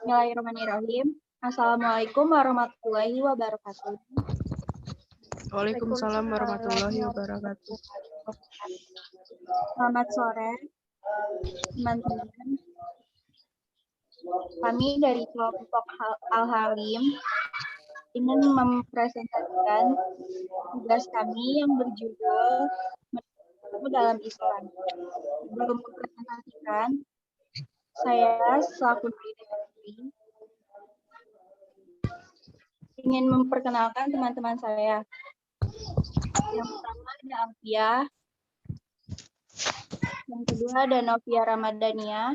Bismillahirrahmanirrahim. Assalamualaikum warahmatullahi wabarakatuh. Waalaikumsalam warahmatullahi wabarakatuh. Selamat sore, teman-teman. Kami dari kelompok Al-Halim ingin mempresentasikan tugas kami yang berjudul Menurutmu dalam Islam. Sebelum mempresentasikan, saya selaku Putri ingin memperkenalkan teman-teman saya. Yang pertama ada Alfia, yang kedua ada Novia Ramadhania,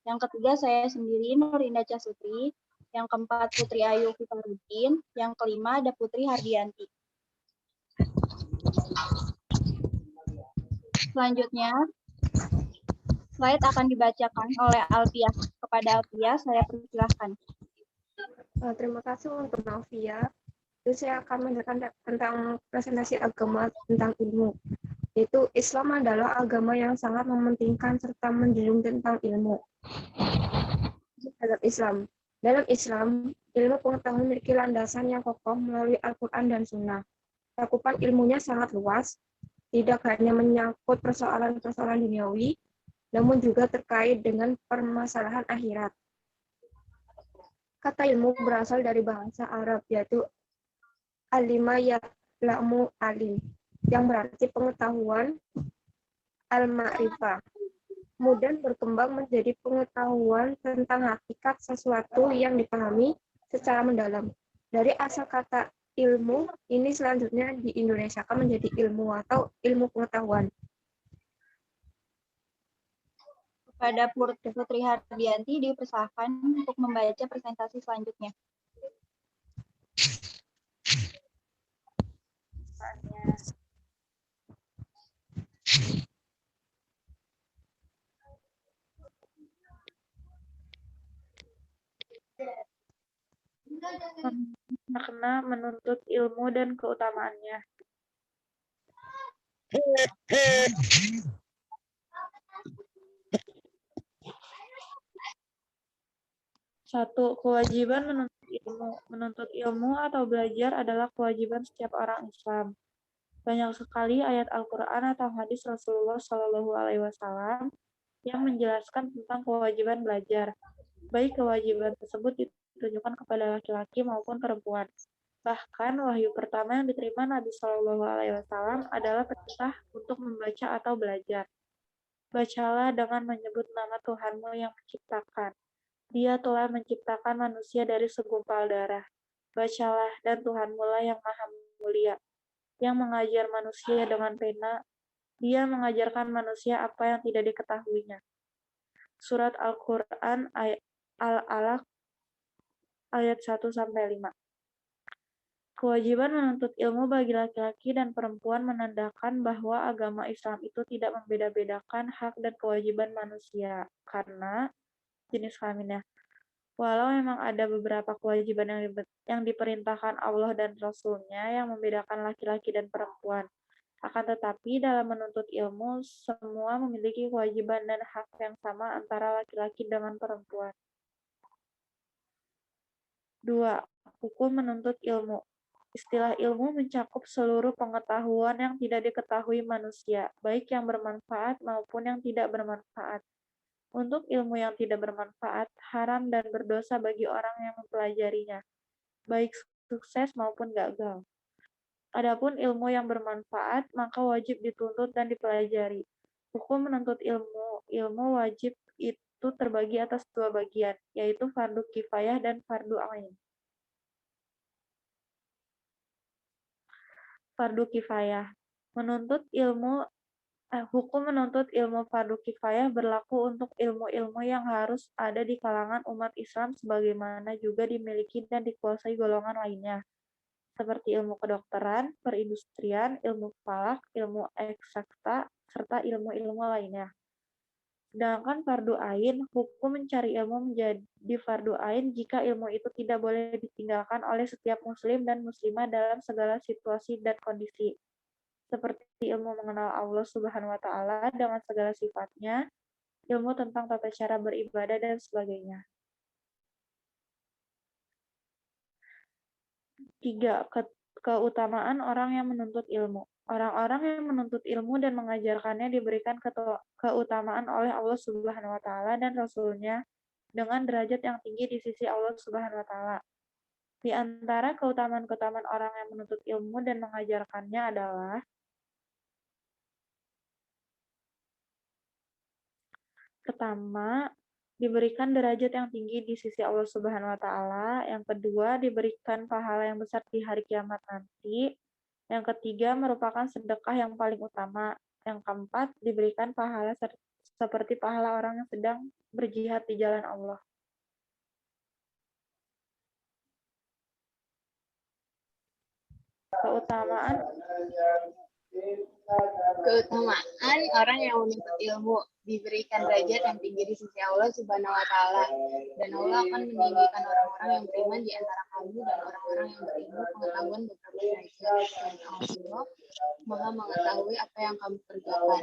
yang ketiga saya sendiri Nurinda Casutri, yang keempat Putri Ayu Fitarudin, yang kelima ada Putri Hardianti. Selanjutnya, slide akan dibacakan oleh Alfia. Kepada Alfia, saya persilahkan. Terima kasih untuk Novia. Saya akan menjelaskan tentang presentasi agama tentang ilmu. Yaitu Islam adalah agama yang sangat mementingkan serta menjunjung tentang ilmu. Dalam Islam, ilmu pengetahuan memiliki landasan yang kokoh melalui Al-Quran dan Sunnah. Cakupan ilmunya sangat luas, tidak hanya menyangkut persoalan-persoalan duniawi, namun juga terkait dengan permasalahan akhirat. Kata ilmu berasal dari bahasa Arab, yaitu alima ya'lamu alim, yang berarti pengetahuan, al-ma'rifah. Kemudian berkembang menjadi pengetahuan tentang hakikat sesuatu yang dipahami secara mendalam. Dari asal kata ilmu, ini selanjutnya di Indonesia akan menjadi ilmu atau ilmu pengetahuan. Kepada Putri Hardianti dipersilakan untuk membaca presentasi selanjutnya. Makna menuntut ilmu dan keutamaannya. Satu, kewajiban menuntut ilmu. Menuntut ilmu atau belajar adalah kewajiban setiap orang Islam. Banyak sekali ayat Al-Quran atau hadis Rasulullah SAW yang menjelaskan tentang kewajiban belajar. Baik kewajiban tersebut ditujukan kepada laki-laki maupun perempuan. Bahkan wahyu pertama yang diterima Nabi SAW adalah perintah untuk membaca atau belajar. Bacalah dengan menyebut nama Tuhanmu yang menciptakan. Dia telah menciptakan manusia dari segumpal darah. Bacalah, dan Tuhanmu lah yang maha mulia, yang mengajar manusia dengan pena. Dia mengajarkan manusia apa yang tidak diketahuinya. Surat Al-Quran Al-Alaq ayat 1-5. Kewajiban menuntut ilmu bagi laki-laki dan perempuan menandakan bahwa agama Islam itu tidak membeda-bedakan hak dan kewajiban manusia karena jenis kelaminnya. Walau memang ada beberapa kewajiban yang diperintahkan Allah dan Rasul-Nya yang membedakan laki-laki dan perempuan. Akan tetapi dalam menuntut ilmu, semua memiliki kewajiban dan hak yang sama antara laki-laki dengan perempuan. 2. Hukum menuntut ilmu. Istilah ilmu mencakup seluruh pengetahuan yang tidak diketahui manusia, baik yang bermanfaat maupun yang tidak bermanfaat. Untuk ilmu yang tidak bermanfaat, haram dan berdosa bagi orang yang mempelajarinya, baik sukses maupun gagal. Adapun ilmu yang bermanfaat, maka wajib dituntut dan dipelajari. Hukum menuntut ilmu wajib itu terbagi atas dua bagian, yaitu fardu kifayah dan fardu ain. Fardu kifayah. Hukum menuntut ilmu fardu kifayah berlaku untuk ilmu-ilmu yang harus ada di kalangan umat Islam sebagaimana juga dimiliki dan dikuasai golongan lainnya, seperti ilmu kedokteran, perindustrian, ilmu falak, ilmu eksakta, serta ilmu-ilmu lainnya. Sedangkan fardu ain, hukum mencari ilmu menjadi fardu ain jika ilmu itu tidak boleh ditinggalkan oleh setiap muslim dan muslimah dalam segala situasi dan kondisi. Seperti ilmu mengenal Allah Subhanahu wa Ta'ala dengan segala sifatnya, ilmu tentang tata cara beribadah, dan sebagainya. 3. Keutamaan orang yang menuntut ilmu. Orang-orang yang menuntut ilmu dan mengajarkannya diberikan keutamaan oleh Allah Subhanahu wa taala dan Rasul-Nya dengan derajat yang tinggi di sisi Allah Subhanahu wa taala. Di antara keutamaan-keutamaan orang yang menuntut ilmu dan mengajarkannya adalah: pertama, diberikan derajat yang tinggi di sisi Allah Subhanahu wa taala. Yang kedua, diberikan pahala yang besar di hari kiamat nanti. Yang ketiga, merupakan sedekah yang paling utama. Yang keempat, diberikan pahala seperti pahala orang yang sedang berjihad di jalan Allah. Keutamaan orang yang menuntut ilmu diberikan derajat yang tinggi di sisi Allah Subhanahu wa taala, dan Allah akan meninggikan orang-orang yang beriman di antara kamu dan orang-orang yang berilmu pengetahuan beberapa derajat, dan Allah Maha mengetahui apa yang kamu kerjakan.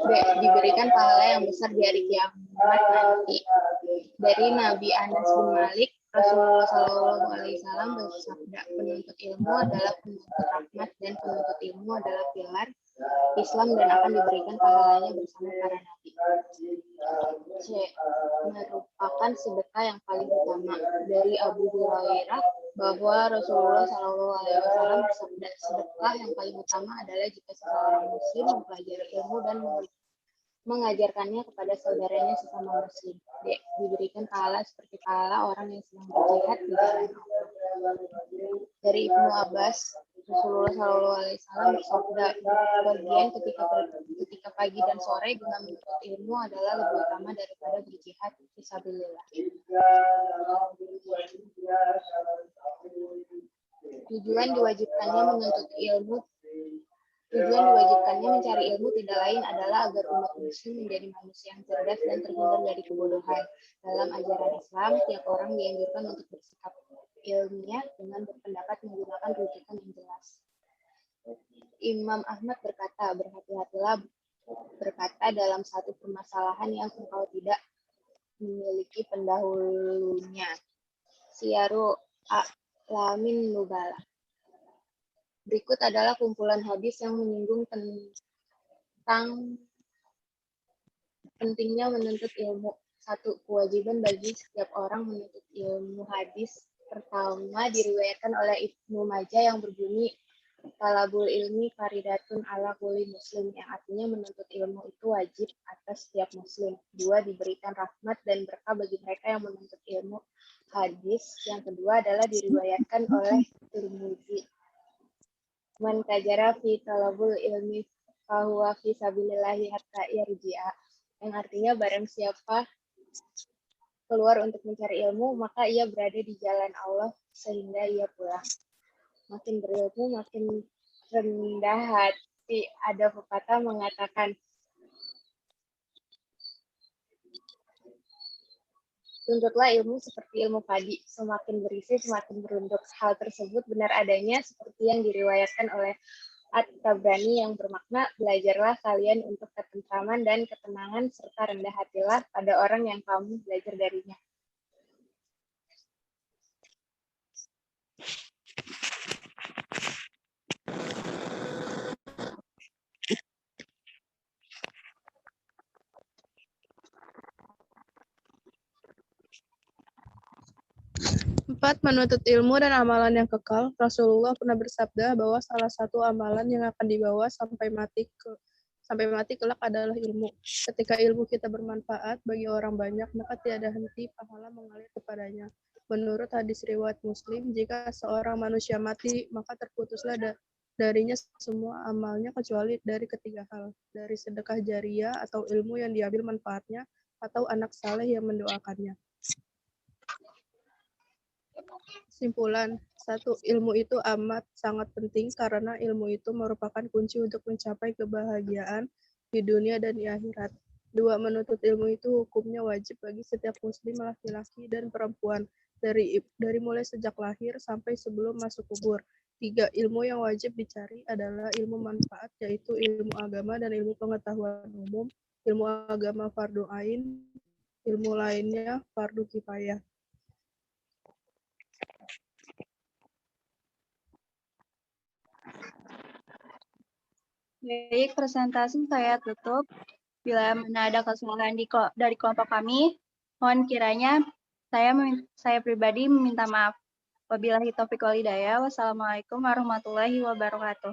B. Diberikan pahala yang besar di hari kiamat nanti. Dari Nabi Anas bin Malik, Rasulullah SAW bersabda, penuntut ilmu adalah penuntut rahmat dan penuntut ilmu adalah pilar Islam dan akan diberikan pahalanya bersama para nabi. C. Merupakan sedekah yang paling utama. Dari Abu Hurairah bahwa Rasulullah SAW bersabda, sedekah yang paling utama adalah jika seseorang muslim mempelajari ilmu dan mengajarkannya kepada saudaranya sesama muslim. D. Diberikan pahala seperti pahala orang yang sedang berjihad di jalan Allah. Dari Ibnu Abbas, Rasulullah SAW bersabda, berpergian ketika pagi dan sore dengan menuntut ilmu adalah lebih utama daripada berjihad fisabilillah. Tujuan diwajibkannya mencari ilmu tidak lain adalah agar umat muslim menjadi manusia yang cerdas dan terhindar dari kebodohan. Dalam ajaran Islam, tiap orang dianjurkan untuk bersikap ilmiah dengan berpendapat menggunakan rujukan yang jelas. Imam Ahmad berkata, berhati-hatilah berkata dalam satu permasalahan yang engkau tidak memiliki pendahulunya. Syiaru A'lamin Nubala. Berikut adalah kumpulan hadis yang menyinggung tentang pentingnya menuntut ilmu. 1. Kewajiban bagi setiap orang menuntut ilmu. Hadis pertama diriwayatkan oleh Ibnu Majah yang berbunyi, talabul ilmi faridatun ala kulli muslim, yang artinya menuntut ilmu itu wajib atas setiap muslim. 2. Diberikan rahmat dan berkah bagi mereka yang menuntut ilmu. Hadis yang kedua adalah diriwayatkan oleh Tirmidzi. Man tajara fi talabul ilmi fahuwa fi sabilillahi hatta yarji'a, yang artinya barang siapa keluar untuk mencari ilmu maka ia berada di jalan Allah sehingga ia pulang. Makin berilmu makin rendah hati. Ada pepatah mengatakan, tuntutlah ilmu seperti ilmu padi, semakin berisi semakin berunduk. Hal tersebut benar adanya seperti yang diriwayatkan oleh At-Tabrani yang bermakna, belajarlah kalian untuk ketentraman dan ketenangan serta rendah hatilah pada orang yang kamu belajar darinya. Empat, menuntut ilmu dan amalan yang kekal. Rasulullah pernah bersabda bahwa salah satu amalan yang akan dibawa sampai mati kelak adalah ilmu. Ketika ilmu kita bermanfaat bagi orang banyak, maka tiada henti pahala mengalir kepadanya. Menurut hadis riwayat Muslim, jika seorang manusia mati, maka terputuslah darinya semua amalnya kecuali dari ketiga hal, dari sedekah jariyah atau ilmu yang diambil manfaatnya, atau anak saleh yang mendoakannya. Kesimpulan, 1. Ilmu itu amat sangat penting karena ilmu itu merupakan kunci untuk mencapai kebahagiaan di dunia dan di akhirat. 2. Menuntut ilmu itu hukumnya wajib bagi setiap muslim laki-laki dan perempuan dari mulai sejak lahir sampai sebelum masuk kubur. 3. Ilmu yang wajib dicari adalah ilmu manfaat, yaitu ilmu agama dan ilmu pengetahuan umum. Ilmu agama fardu ain, ilmu lainnya fardu kifayah. Baik, presentasi saya tutup. Bila mana ada kesalahan dari kelompok kami, mohon kiranya saya pribadi meminta maaf. Wabillahi taufiq wal hidayah. Wassalamualaikum warahmatullahi wabarakatuh.